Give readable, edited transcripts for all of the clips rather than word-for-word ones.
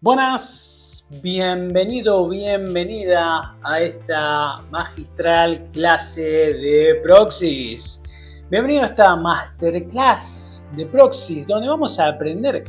Buenas, bienvenido, bienvenida a esta magistral clase de Proxys. Bienvenido a esta masterclass de Proxys, donde vamos a aprender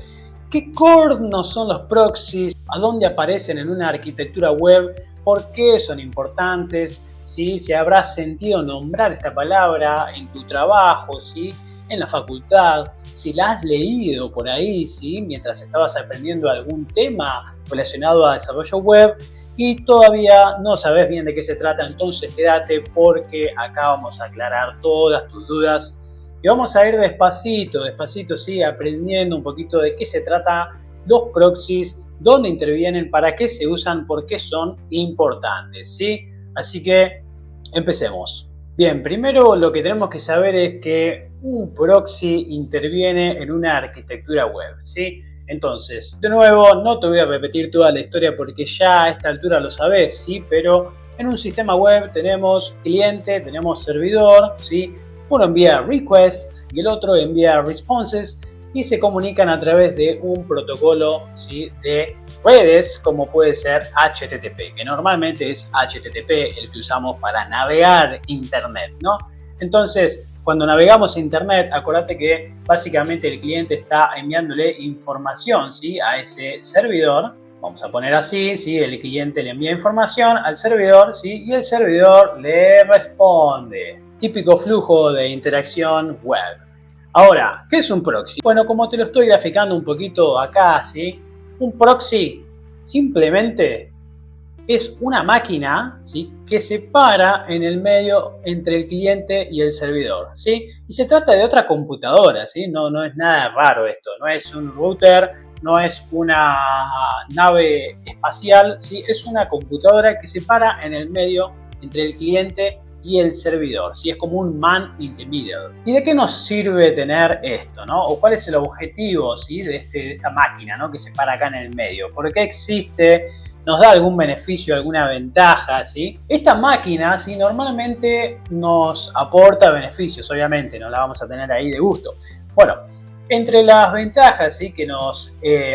qué cornos son los proxies, a dónde aparecen en una arquitectura web, por qué son importantes, ¿sí? Si habrás sentido nombrar esta palabra en tu trabajo, ¿sí? En la facultad, si la has leído por ahí, ¿sí? Mientras estabas aprendiendo algún tema relacionado a desarrollo web y todavía no sabes bien de qué se trata, entonces quédate porque acá vamos a aclarar todas tus dudas y vamos a ir despacito, ¿sí? Aprendiendo un poquito de qué se trata los proxies, dónde intervienen, para qué se usan, por qué son importantes, ¿sí? Así que empecemos. Bien, primero lo que tenemos que saber es que un proxy interviene en una arquitectura web, ¿sí? Entonces, de nuevo, no te voy a repetir toda la historia porque ya a esta altura lo sabes, ¿sí? Pero en un sistema web tenemos cliente, tenemos servidor, ¿sí? Uno envía requests y el otro envía responses y se comunican a través de un protocolo, ¿sí? De redes, como puede ser HTTP, que normalmente es HTTP el que usamos para navegar Internet, ¿no? Entonces, cuando navegamos Internet, acordate que básicamente el cliente está enviándole información, ¿sí? A ese servidor. Vamos a poner así, ¿sí? El cliente le envía información al servidor, ¿sí? Y el servidor le responde. Típico flujo de interacción web. Ahora, ¿qué es un proxy? Bueno, como te lo estoy graficando un poquito acá, ¿sí? Un proxy simplemente es una máquina, ¿sí? Que se para en el medio entre el cliente y el servidor, ¿sí? Y se trata de otra computadora, ¿sí? No es nada raro esto, no es un router, no es una nave espacial, ¿sí? Es una computadora que se para en el medio entre el cliente y el servidor, ¿sí? Es como un man in the middle. ¿Y de qué nos sirve tener esto, no? ¿O cuál es el objetivo, ¿sí? de esta máquina, ¿no? Que se para acá en el medio? ¿Por qué existe? ¿Nos da algún beneficio, alguna ventaja, ¿sí? Esta máquina, ¿sí? Normalmente nos aporta beneficios, obviamente, no la vamos a tener ahí de gusto. Bueno, entre las ventajas, ¿sí? Que nos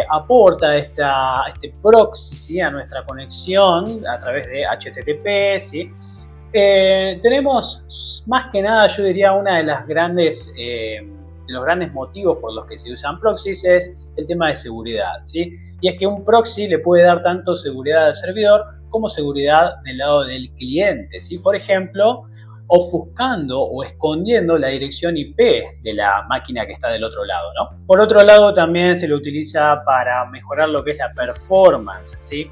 aporta este proxy, ¿sí? A nuestra conexión a través de HTTP, ¿sí? Tenemos más que nada, yo diría, una de las grandes de los grandes motivos por los que se usan proxies es el tema de seguridad, ¿sí? Y es que un proxy le puede dar tanto seguridad al servidor como seguridad del lado del cliente, ¿sí? Por ejemplo, ofuscando o escondiendo la dirección IP de la máquina que está del otro lado, ¿no? Por otro lado, también se lo utiliza para mejorar lo que es la performance, ¿sí?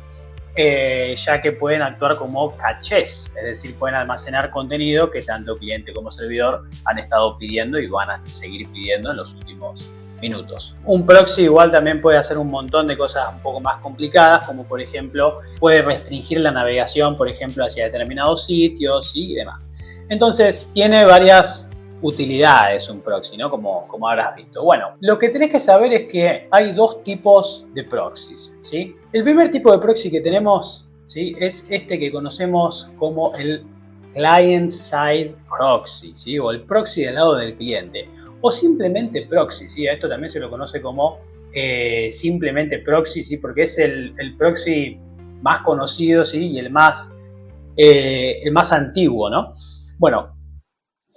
Ya que pueden actuar como cachés, es decir, pueden almacenar contenido que tanto cliente como servidor han estado pidiendo y van a seguir pidiendo en los últimos minutos. Un proxy igual también puede hacer un montón de cosas un poco más complicadas, como por ejemplo puede restringir la navegación, por ejemplo, hacia determinados sitios y demás. Entonces tiene varias utilidades un proxy, ¿no? Como habrás visto. Bueno, lo que tenés que saber es que hay dos tipos de proxies, ¿sí? El primer tipo de proxy que tenemos, ¿sí? Es este que conocemos como el client-side proxy, ¿sí? O el proxy del lado del cliente. O simplemente proxy, ¿sí? A esto también se lo conoce como simplemente proxy, ¿sí? Porque es el proxy más conocido, ¿sí? Y el más antiguo, ¿no? Bueno,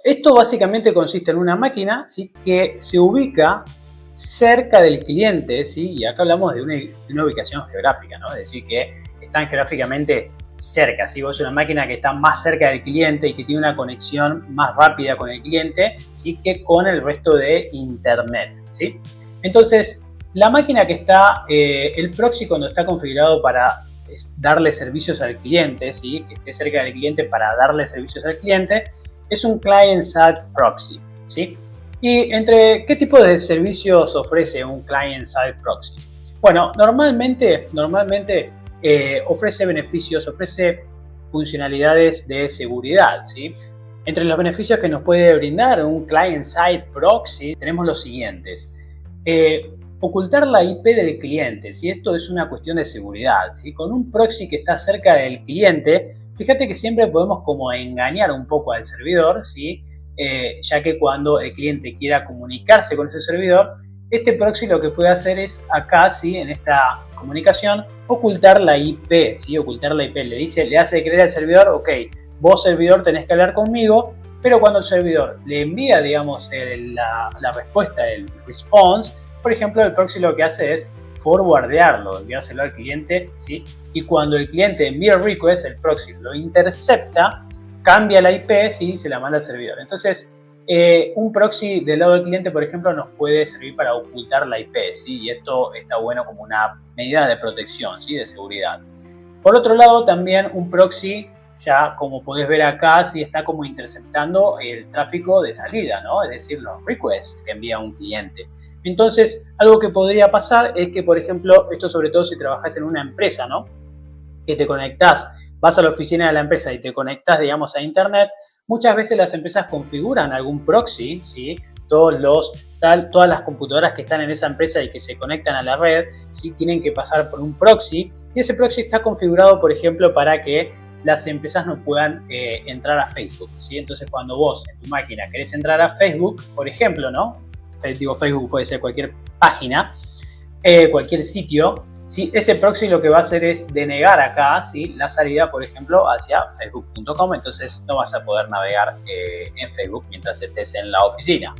esto básicamente consiste en una máquina, ¿sí? Que se ubica cerca del cliente, ¿sí? Y acá hablamos de una ubicación geográfica, ¿no? Es decir, que están geográficamente cerca, ¿sí? Es una máquina que está más cerca del cliente y que tiene una conexión más rápida con el cliente, ¿sí? Que con el resto de Internet, ¿sí? Entonces, la máquina que está, el proxy cuando está configurado para darle servicios al cliente, ¿sí? Que esté cerca del cliente para darle servicios al cliente, es un client-side proxy, ¿sí? ¿Y entre qué tipo de servicios ofrece un client-side proxy? Bueno, normalmente ofrece beneficios, ofrece funcionalidades de seguridad, ¿sí? Entre los beneficios que nos puede brindar un client-side proxy tenemos los siguientes. Ocultar la IP del cliente, ¿sí? Esto es una cuestión de seguridad, ¿sí? Con un proxy que está cerca del cliente, fíjate que siempre podemos como engañar un poco al servidor, ¿sí? Ya que cuando el cliente quiera comunicarse con ese servidor, este proxy lo que puede hacer es acá, ¿sí? En esta comunicación, ocultar la IP, ¿sí? Ocultar la IP. Le hace creer al servidor, ok, vos servidor tenés que hablar conmigo, pero cuando el servidor le envía, digamos, la respuesta, el response, por ejemplo, el proxy lo que hace es forwardearlo, enviárselo al cliente, ¿sí? Y cuando el cliente envía el request, el proxy lo intercepta, cambia la IP, ¿sí? Y se la manda al servidor. Entonces, un proxy del lado del cliente, por ejemplo, nos puede servir para ocultar la IP, ¿sí? Y esto está bueno como una medida de protección, ¿sí? De seguridad. Por otro lado, también un proxy, ya como podés ver acá, sí está como interceptando el tráfico de salida, ¿no? Es decir, los requests que envía un cliente. Entonces, algo que podría pasar es que, por ejemplo, esto sobre todo si trabajas en una empresa, ¿no? Que te conectás, vas a la oficina de la empresa y te conectás, digamos, a internet, muchas veces las empresas configuran algún proxy, ¿sí? Todas las computadoras que están en esa empresa y que se conectan a la red, ¿sí? Tienen que pasar por un proxy y ese proxy está configurado, por ejemplo, para que las empresas no puedan entrar a Facebook, ¿sí? Entonces, cuando vos en tu máquina querés entrar a Facebook, por ejemplo, ¿no? Digo, Facebook puede ser cualquier página, cualquier sitio, ¿sí? Ese proxy lo que va a hacer es denegar acá, ¿sí? La salida, por ejemplo, hacia facebook.com, entonces no vas a poder navegar en Facebook mientras estés en la oficina.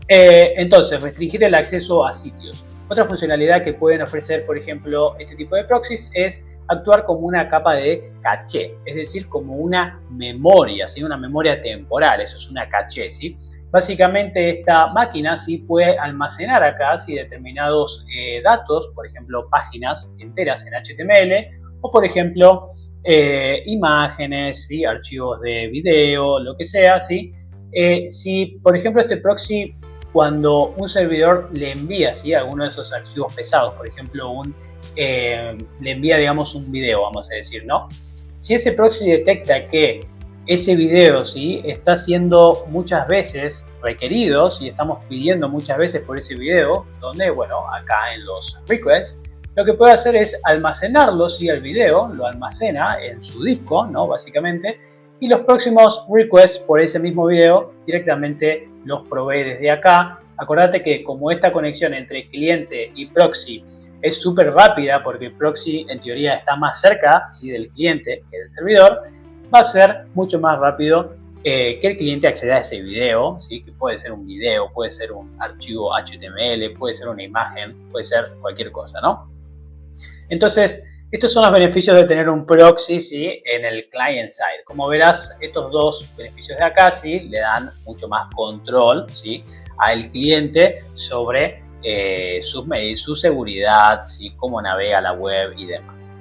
Entonces, restringir el acceso a sitios. Otra funcionalidad que pueden ofrecer, por ejemplo, este tipo de proxies es actuar como una capa de caché, es decir, como una memoria, ¿sí? Una memoria temporal, eso es una caché, ¿sí? Básicamente esta máquina sí puede almacenar acá ¿sí? Determinados datos, por ejemplo, páginas enteras en HTML o, por ejemplo, imágenes, ¿sí? Archivos de video, lo que sea, ¿sí? Si, por ejemplo, este proxy, cuando un servidor le envía ¿sí? Alguno de esos archivos pesados, por ejemplo, le envía, digamos, un video, vamos a decir, ¿no? Si ese proxy detecta que ese video ¿sí? Está siendo muchas veces requerido, ¿sí? Estamos pidiendo muchas veces por ese video, donde, bueno, acá en los requests, lo que puede hacer es almacenarlo, ¿sí? El video, lo almacena en su disco, ¿no? Básicamente, y los próximos requests por ese mismo video directamente los provee desde acá. Acordate que como esta conexión entre cliente y proxy es súper rápida, porque el proxy en teoría está más cerca ¿sí? Del cliente que del servidor, va a ser mucho más rápido que el cliente acceda a ese video, ¿sí? Que puede ser un video, puede ser un archivo HTML, puede ser una imagen, puede ser cualquier cosa, ¿no? Entonces, estos son los beneficios de tener un proxy ¿sí? En el client side. Como verás, estos dos beneficios de acá ¿sí? Le dan mucho más control ¿sí? Al cliente sobre su seguridad, ¿sí? Cómo navega la web y demás.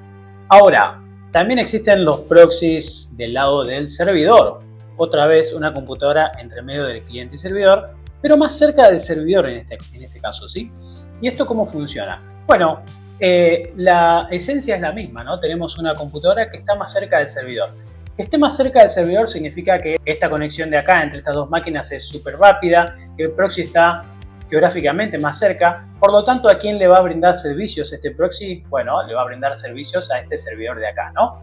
Ahora, también existen los proxies del lado del servidor. Otra vez una computadora entre medio del cliente y servidor, pero más cerca del servidor en este caso, ¿sí? ¿Y esto cómo funciona? Bueno, la esencia es la misma, ¿no? Tenemos una computadora que está más cerca del servidor. Que esté más cerca del servidor significa que esta conexión de acá entre estas dos máquinas es súper rápida, que el proxy está geográficamente más cerca, por lo tanto, ¿a quién le va a brindar servicios este proxy? Bueno, le va a brindar servicios a este servidor de acá, ¿no?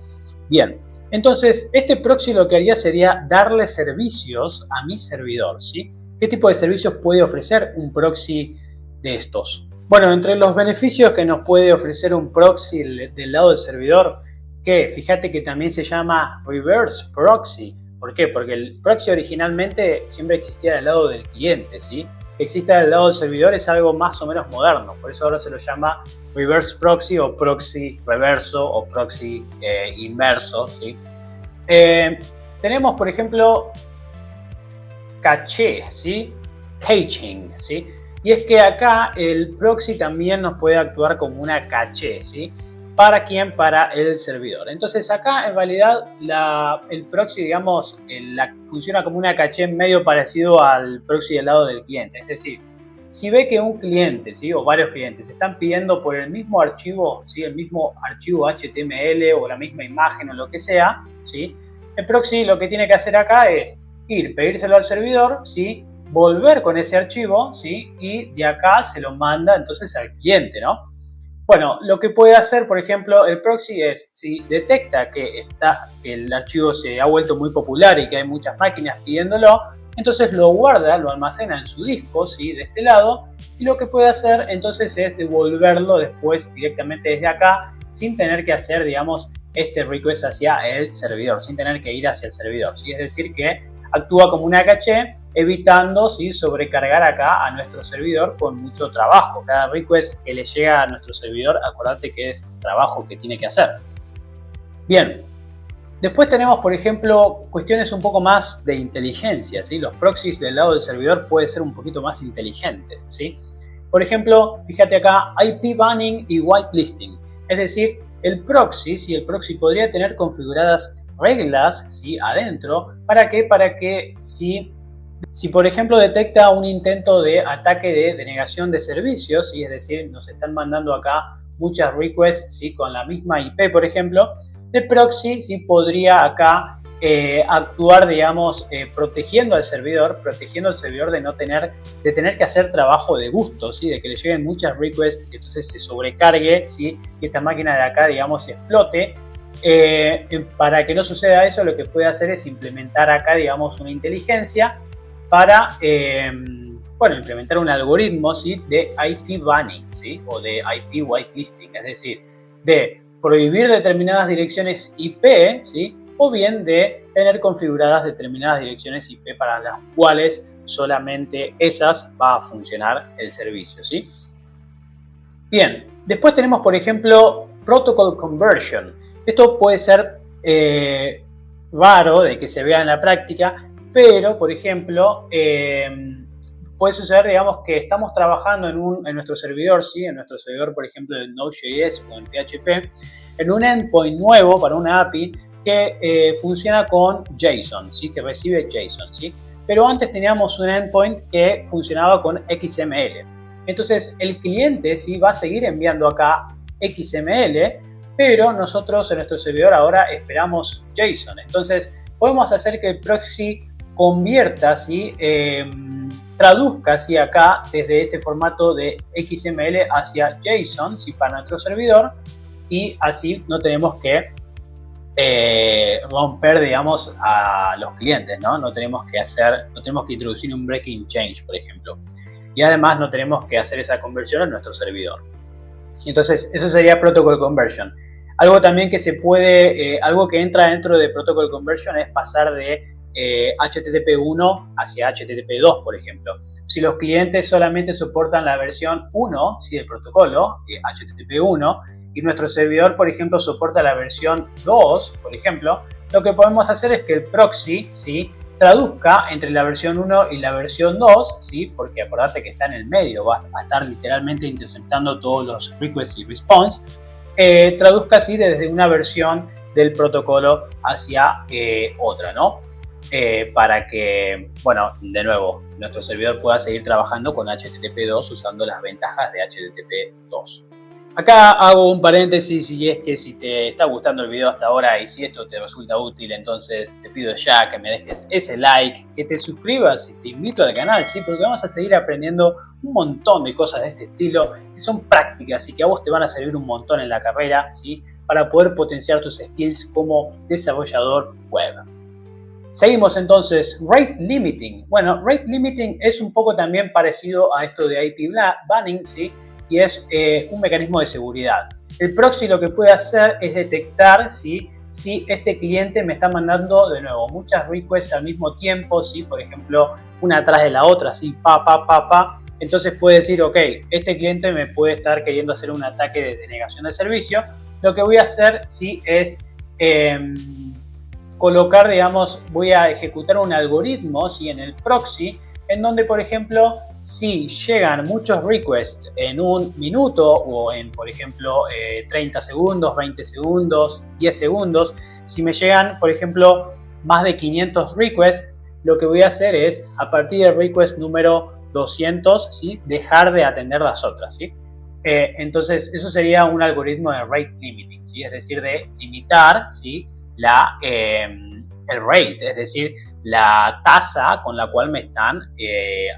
Bien, entonces, este proxy lo que haría sería darle servicios a mi servidor, ¿sí? ¿Qué tipo de servicios puede ofrecer un proxy de estos? Bueno, entre los beneficios que nos puede ofrecer un proxy del lado del servidor, que fíjate que también se llama reverse proxy. ¿Por qué? Porque el proxy originalmente siempre existía del lado del cliente, ¿sí? Que exista del lado del servidor es algo más o menos moderno, por eso ahora se lo llama reverse proxy o proxy reverso o proxy inverso, ¿sí? Tenemos, por ejemplo, caché, ¿sí? Caching, ¿sí? Y es que acá el proxy también nos puede actuar como una caché, ¿sí? ¿Para quién? Para el servidor. Entonces acá en realidad el proxy, digamos, funciona como una caché medio parecido al proxy del lado del cliente. Es decir, si ve que un cliente, ¿sí? O varios clientes están pidiendo por el mismo archivo, ¿sí? El mismo archivo HTML o la misma imagen o lo que sea, ¿sí? El proxy lo que tiene que hacer acá es pedírselo al servidor, ¿sí? Volver con ese archivo, ¿sí? Y de acá se lo manda entonces al cliente, ¿no? Bueno, lo que puede hacer, por ejemplo, el proxy es, si detecta que el archivo se ha vuelto muy popular y que hay muchas máquinas pidiéndolo, entonces lo guarda, lo almacena en su disco, ¿sí? De este lado, y lo que puede hacer entonces es devolverlo después directamente desde acá, sin tener que hacer, digamos, este request hacia el servidor, sin tener que ir hacia el servidor, ¿sí? Es decir que actúa como una caché, evitando, ¿sí? Sobrecargar acá a nuestro servidor con mucho trabajo. Cada request que le llega a nuestro servidor, acordate que es trabajo que tiene que hacer. Bien, después tenemos, por ejemplo, cuestiones un poco más de inteligencia, ¿sí? Los proxies del lado del servidor pueden ser un poquito más inteligentes, ¿sí? Por ejemplo, fíjate acá, IP banning y whitelisting. Es decir, el proxy, ¿sí? El proxy podría tener configuradas reglas, ¿sí? Adentro. ¿Para qué? Para que si por ejemplo detecta un intento de ataque de denegación de servicios, ¿sí? Es decir, nos están mandando acá muchas requests, ¿sí? Con la misma IP, por ejemplo, el proxy, ¿sí? Podría acá actuar, digamos, protegiendo al servidor de tener que hacer trabajo de gusto, ¿sí? De que le lleguen muchas requests y entonces se sobrecargue, ¿sí? Y esta máquina de acá, digamos, explote. Para que no suceda eso, lo que puede hacer es implementar acá, digamos, una inteligencia para, bueno, implementar un algoritmo, ¿sí? De IP banning, ¿sí? O de IP whitelisting, es decir, de prohibir determinadas direcciones IP, ¿sí? O bien de tener configuradas determinadas direcciones IP para las cuales solamente esas va a funcionar el servicio, ¿sí? Bien, después tenemos, por ejemplo, Protocol Conversion. Esto puede ser raro de que se vea en la práctica, pero, por ejemplo, puede suceder, digamos, que estamos trabajando en nuestro servidor, ¿sí? En nuestro servidor, por ejemplo, en Node.js o en PHP, en un endpoint nuevo para una API que funciona con JSON, ¿sí? Que recibe JSON, ¿sí? Pero antes teníamos un endpoint que funcionaba con XML. Entonces, el cliente, ¿sí? Va a seguir enviando acá XML, pero nosotros en nuestro servidor ahora esperamos JSON. Entonces, podemos hacer que el proxy convierta, ¿sí? Traduzca, ¿sí? Acá desde ese formato de XML hacia JSON, ¿sí? Para nuestro servidor, y así no tenemos que romper, digamos, a los clientes, ¿no? No tenemos que introducir un breaking change, por ejemplo. Y además no tenemos que hacer esa conversión en nuestro servidor. Entonces, eso sería Protocol Conversion. Algo también que se puede, algo que entra dentro de Protocol Conversion es pasar de HTTP 1 hacia HTTP 2, por ejemplo. Si los clientes solamente soportan la versión 1, ¿sí? Del protocolo, HTTP 1, y nuestro servidor, por ejemplo, soporta la versión 2, por ejemplo, lo que podemos hacer es que el proxy, ¿sí? Traduzca entre la versión 1 y la versión 2, ¿sí? Porque acordate que está en el medio, va a estar literalmente interceptando todos los requests y response, traduzca así desde una versión del protocolo hacia otra, ¿no? Para que, bueno, de nuevo, nuestro servidor pueda seguir trabajando con HTTP 2 usando las ventajas de HTTP 2. Acá hago un paréntesis y es que si te está gustando el video hasta ahora y si esto te resulta útil, entonces te pido ya que me dejes ese like, que te suscribas y te invito al canal, ¿sí? Porque vamos a seguir aprendiendo un montón de cosas de este estilo que son prácticas y que a vos te van a servir un montón en la carrera, ¿sí? Para poder potenciar tus skills como desarrollador web. Seguimos entonces, Rate Limiting. Bueno, Rate Limiting es un poco también parecido a esto de IP banning, ¿sí? Y es un mecanismo de seguridad. El proxy lo que puede hacer es detectar, ¿sí? Si este cliente me está mandando, de nuevo, muchas requests al mismo tiempo, ¿sí? Por ejemplo, una atrás de la otra, así, entonces puede decir, ok, este cliente me puede estar queriendo hacer un ataque de denegación de servicio. Lo que voy a hacer, ¿sí? Es colocar, digamos, voy a ejecutar un algoritmo, ¿sí? En el proxy, en donde, por ejemplo, si llegan muchos requests en un minuto o en, por ejemplo, 30 segundos, 20 segundos, 10 segundos, si me llegan, por ejemplo, más de 500 requests, lo que voy a hacer es, a partir del request número 200, ¿sí? Dejar de atender las otras, ¿sí? Entonces, eso sería un algoritmo de rate limiting, ¿sí? Es decir, de limitar, ¿sí? El rate, es decir, la tasa con la cual me están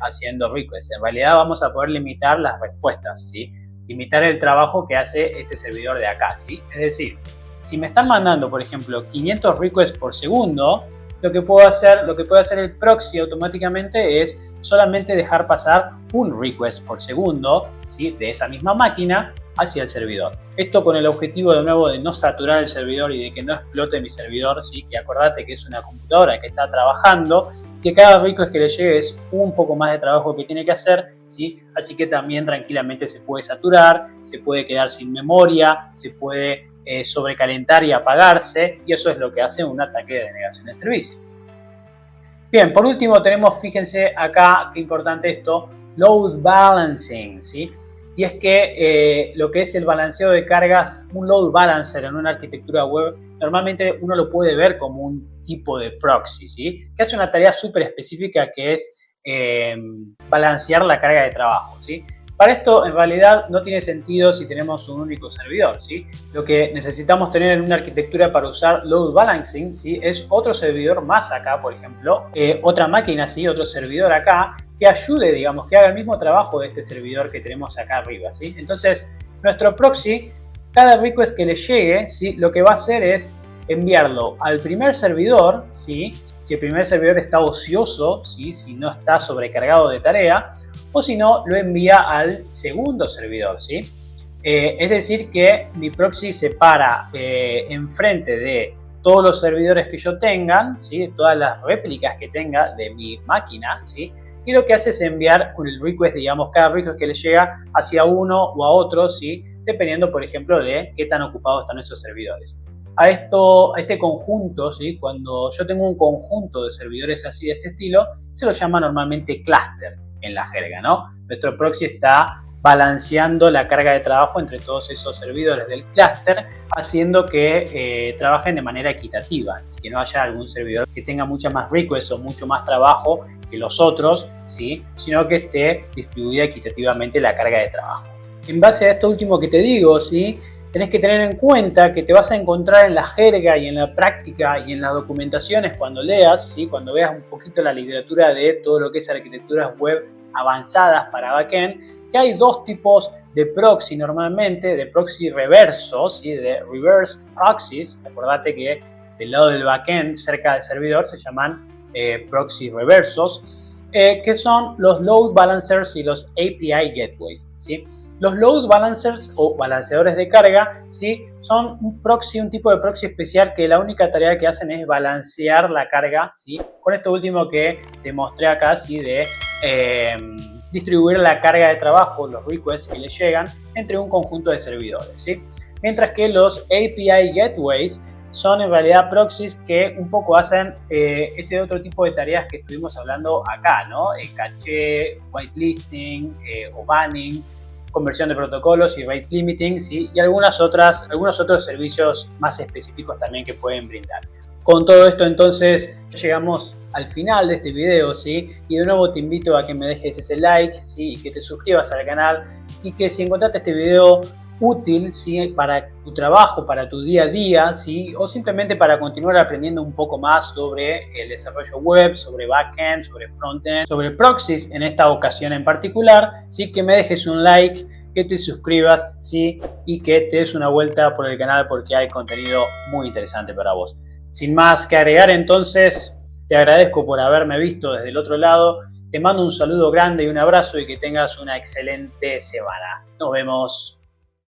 haciendo requests. En realidad vamos a poder limitar las respuestas, ¿sí? Limitar el trabajo que hace este servidor de acá, ¿sí? Es decir, si me están mandando, por ejemplo, 500 requests por segundo, lo que puede hacer el proxy automáticamente es solamente dejar pasar un request por segundo, ¿sí?, de esa misma máquina hacia el servidor. Esto con el objetivo de nuevo de no saturar el servidor y de que no explote mi servidor, ¿sí?, que acordate que es una computadora que está trabajando, que cada request que le llegue es un poco más de trabajo que tiene que hacer, ¿sí? Así que también tranquilamente se puede saturar, se puede quedar sin memoria, se puede sobrecalentar y apagarse, y eso es lo que hace un ataque de denegación de servicio. Bien, por último tenemos, fíjense acá, qué importante esto, load balancing, ¿sí? Y es que lo que es el balanceo de cargas, un load balancer en una arquitectura web, normalmente uno lo puede ver como un tipo de proxy, ¿sí?, que hace una tarea súper específica que es balancear la carga de trabajo, ¿sí? Para esto, en realidad, no tiene sentido si tenemos un único servidor, ¿sí? Lo que necesitamos tener en una arquitectura para usar load balancing, ¿sí?, es otro servidor más acá, por ejemplo, otra máquina, ¿sí?, otro servidor acá, que ayude, digamos, que haga el mismo trabajo de este servidor que tenemos acá arriba, ¿sí? Entonces, nuestro proxy, cada request que le llegue, ¿sí?, lo que va a hacer es enviarlo al primer servidor, ¿sí?, si el primer servidor está ocioso, ¿sí?, si no está sobrecargado de tarea, o si no, lo envía al segundo servidor, ¿sí? Es decir que mi proxy se para enfrente de todos los servidores que yo tenga, ¿sí?, todas las réplicas que tenga de mi máquina, ¿sí?, y lo que hace es enviar el request, digamos, cada request que le llega hacia uno o a otro, ¿sí?, dependiendo, por ejemplo, de qué tan ocupados están esos servidores. A este conjunto, ¿sí?, cuando yo tengo un conjunto de servidores así de este estilo, se lo llama normalmente cluster en la jerga, ¿no? Nuestro proxy está balanceando la carga de trabajo entre todos esos servidores del clúster, haciendo que trabajen de manera equitativa, que no haya algún servidor que tenga muchas más requests o mucho más trabajo que los otros, ¿sí?, sino que esté distribuida equitativamente la carga de trabajo. En base a esto último que te digo, ¿sí?, tenés que tener en cuenta que te vas a encontrar en la jerga y en la práctica y en las documentaciones cuando leas, ¿sí?, cuando veas un poquito la literatura de todo lo que es arquitecturas web avanzadas para backend, que hay dos tipos de proxy normalmente, de proxy reversos, ¿sí?, de reverse proxies. Acordate que del lado del backend, cerca del servidor, se llaman proxy reversos, que son los load balancers y los API gateways, ¿sí? Los load balancers o balanceadores de carga, ¿sí?, son un proxy, un tipo de proxy especial que la única tarea que hacen es balancear la carga, ¿sí?, con esto último que te mostré acá, ¿sí?, de distribuir la carga de trabajo, los requests que le llegan entre un conjunto de servidores, ¿sí? Mientras que los API gateways son en realidad proxies que un poco hacen este otro tipo de tareas que estuvimos hablando acá, ¿no? Caché, whitelisting o banning, conversión de protocolos y rate limiting, ¿sí?, y algunos otros servicios más específicos también que pueden brindar. Con todo esto, entonces, llegamos al final de este video, ¿sí?, y de nuevo te invito a que me dejes ese like, ¿sí?, y que te suscribas al canal, y que si encontraste este video útil, ¿sí?, para tu trabajo, para tu día a día, ¿sí?, o simplemente para continuar aprendiendo un poco más sobre el desarrollo web, sobre backend, sobre frontend, sobre proxies en esta ocasión en particular, ¿sí?, que me dejes un like, que te suscribas, ¿sí?, y que te des una vuelta por el canal porque hay contenido muy interesante para vos. Sin más que agregar, entonces, te agradezco por haberme visto desde el otro lado. Te mando un saludo grande y un abrazo y que tengas una excelente semana. Nos vemos.